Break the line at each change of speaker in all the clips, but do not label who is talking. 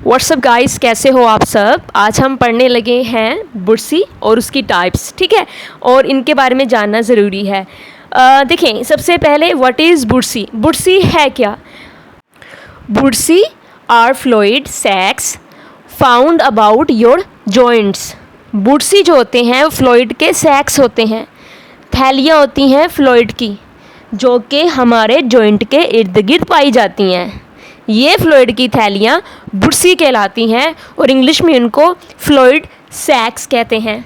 WhatsApp guys, कैसे हो आप सब। आज हम पढ़ने लगे हैं बुर्सी और उसकी टाइप्स, ठीक है, और इनके बारे में जानना ज़रूरी है। देखें, सबसे पहले व्हाट इज़ बुर्सी। बुर्सी है क्या। Bursae are fluid sacs found about your joints. Bursae जो होते हैं फ्लूइड के सैक्स होते हैं, थैलियाँ होती हैं फ्लूइड की, जो कि हमारे जॉइंट के इर्द गिर्द पाई जाती हैं। ये फ्लूइड की थैलियाँ बुर्सी कहलाती हैं और इंग्लिश में इनको फ्लूइड सैक्स कहते हैं।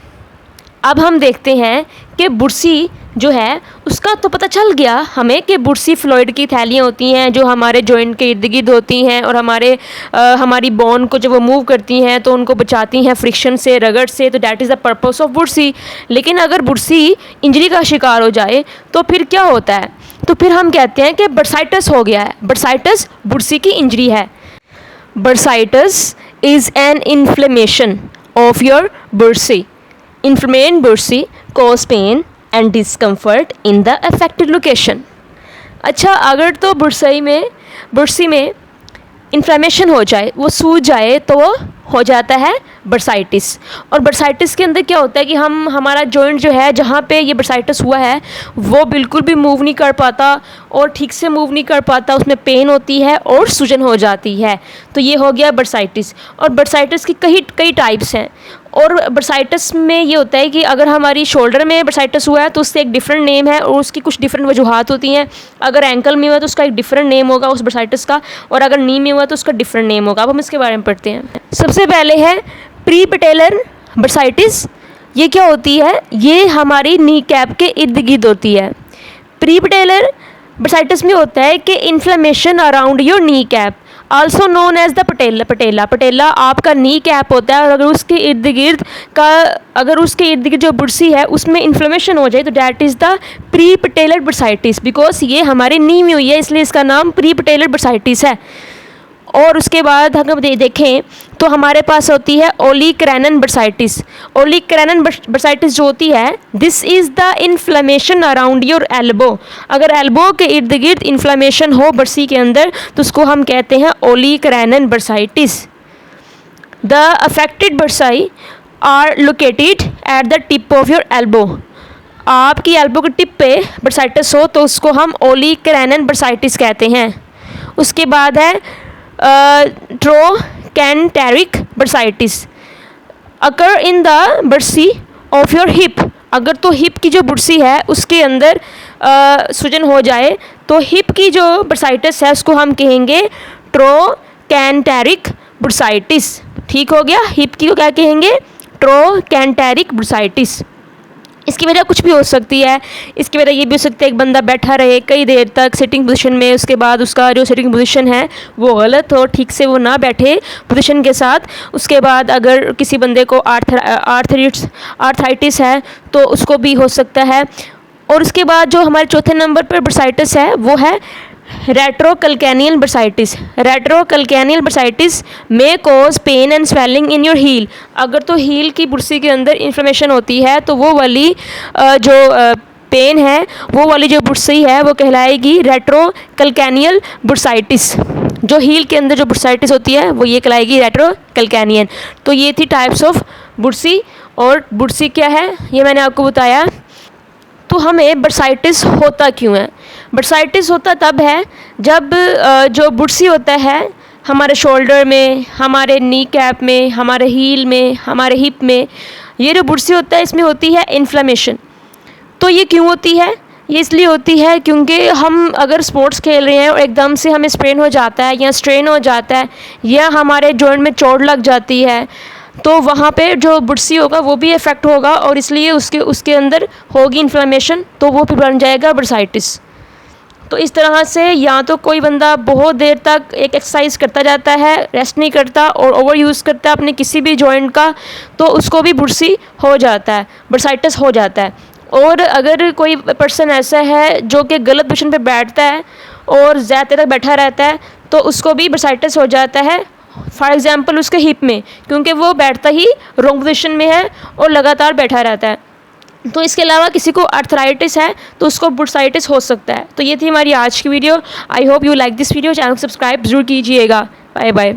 अब हम देखते हैं कि बुर्सी जो है उसका तो पता चल गया हमें कि बुर्सी फ्लूइड की थैलियाँ होती हैं जो हमारे जॉइंट के इर्द गिर्द होती हैं और हमारी बोन को जब वो मूव करती हैं तो उनको बचाती हैं फ्रिक्शन से, रगड़ से। तो that is the purpose of bursae. लेकिन अगर बुर्सी इंजरी का शिकार हो जाए तो फिर क्या होता है, तो फिर हम कहते हैं कि बर्साइटिस हो गया है। बर्साइटिस बुर्सी की इंजरी है। Bursitis is an inflammation of your bursae. Inflamed bursy cause pain and discomfort in the affected location। अच्छा, अगर तो बुर्सी में इन्फ्लेमेशन हो जाए, वो सूज जाए, तो वो हो जाता है बर्साइटिस। और बर्साइटिस के अंदर क्या होता है कि हमारा जॉइंट जो है जहाँ पे ये बर्साइटिस हुआ है वो बिल्कुल भी मूव नहीं कर पाता और ठीक से मूव नहीं कर पाता, उसमें पेन होती है और सूजन हो जाती है। तो ये हो गया बर्साइटिस। और बर्साइटिस की कई टाइप्स हैं। और बर्साइटिस में ये होता है कि अगर हमारी शोल्डर में बर्साइटिस हुआ है तो उससे एक डिफरेंट नेम है और उसकी कुछ डिफरेंट वजूहात होती हैं। अगर एंकल में हुआ तो उसका एक डिफरेंट नेम होगा उस बर्साइटिस का, और अगर नी में हुआ तो उसका डिफरेंट नेम होगा। अब हम इसके बारे में पढ़ते हैं। सबसे पहले है प्री पैटेलर बर्साइटिस। ये क्या होती है, ये हमारी नी कैप के इर्द गिर्द होती है। प्री पैटेलर बर्साइटिस में होता है कि inflammation around your knee cap, also known as the patella आपका नी कैप होता है। और अगर उसके इर्द गिर्द जो बुर्सी है उसमें इन्फ्लेमेशन हो जाए तो that is the pre patellar bursitis. Because ये हमारे नी में हुई है इसलिए इसका नाम प्री पैटेलर बर्साइटिस है। और उसके बाद अगर देखें तो हमारे पास होती है ओलिक्रैनन बर्साइटिस। ओलिक्रैनन बर्साइटिस जो होती है, this is the inflammation around your elbow. अगर एल्बो के इर्द गिर्द इन्फ्लेमेशन हो बुर्सी के अंदर तो उसको हम कहते हैं olecranon bursitis. The affected bursae are located at the tip of your elbow. आपकी एल्बो के टिप पे बर्साइटिस हो तो उसको हम ओलिक्रैनन बर्साइटिस कहते हैं। उसके बाद है trochanteric bursitis occur in the bursae of your hip. अगर तो हिप की जो बुर्सी है उसके अंदर सूजन हो जाए तो हिप की जो बर्साइटिस है उसको हम कहेंगे ट्रोकैंटेरिक बर्साइटिस। ठीक हो गया, हिप की को क्या कहेंगे, ट्रोकैंटेरिक बर्साइटिस। इसकी वजह कुछ भी हो सकती है। इसकी वजह ये भी हो सकती है एक बंदा बैठा रहे कई देर तक सिटिंग पोजीशन में, उसके बाद उसका जो सिटिंग पोजीशन है वो गलत हो, ठीक से वो ना बैठे पोजीशन के साथ। उसके बाद अगर किसी बंदे को आर्थराइटिस है तो उसको भी हो सकता है। और उसके बाद जो हमारे चौथे नंबर पर बर्साइटिस है वो है रेट्रोकैल्केनियल बर्साइटिस। रेट्रोकैल्केनियल बर्साइटिस में cause pain and swelling in your heel. अगर तो हील की बुर्सी के अंदर इन्फ्लेमेशन होती है तो वो वाली पेन है, वो वाली जो बुर्सी है वो कहलाएगी रेट्रोकैल्केनियल बर्साइटिस। जो हील के अंदर जो बर्साइटिस होती है वो ये कहलाएगी रेट्रोकैल्केनियल। तो ये थी टाइप्स ऑफ बुर्सी। और बुर्सी क्या है ये मैंने आपको बताया। तो हमें बर्साइटिस होता क्यों है। बर्साइटिस होता तब है जब जो बुर्सी होता है हमारे शोल्डर में, हमारे नी कैप में, हमारे हील में, हमारे हिप में, ये जो बुर्सी होता है इसमें होती है इन्फ्लेमेशन। तो ये क्यों होती है, ये इसलिए होती है क्योंकि हम अगर स्पोर्ट्स खेल रहे हैं और एकदम से हमें स्प्रेन हो जाता है या स्ट्रेन हो जाता है या हमारे जॉइंट में चोट लग जाती है तो वहाँ पे जो बुर्सी होगा वो भी इफ़ेक्ट होगा और इसलिए उसके अंदर होगी इन्फ्लेमेशन, तो वो फिर बन जाएगा बर्साइटिस। तो इस तरह से या तो कोई बंदा बहुत देर तक एक एक्सरसाइज करता जाता है, रेस्ट नहीं करता और ओवर यूज़ करता है अपने किसी भी जॉइंट का, तो उसको भी बुर्सी हो जाता है, बर्साइटिस हो जाता है। और अगर कोई पर्सन ऐसा है जो कि गलत पोजीशन पे बैठता है और ज़्यादा तक बैठा रहता है तो उसको भी बर्साइटिस हो जाता है। फॉर एग्ज़ाम्पल उसके हिप में, क्योंकि वो बैठता ही रॉन्ग पोजीशन में है और लगातार बैठा रहता है। तो इसके अलावा किसी को आर्थराइटिस है तो उसको बुर्साइटिस हो सकता है। तो ये थी हमारी आज की video. I hope you like this video. Channel को सब्सक्राइब जरूर कीजिएगा। Bye bye.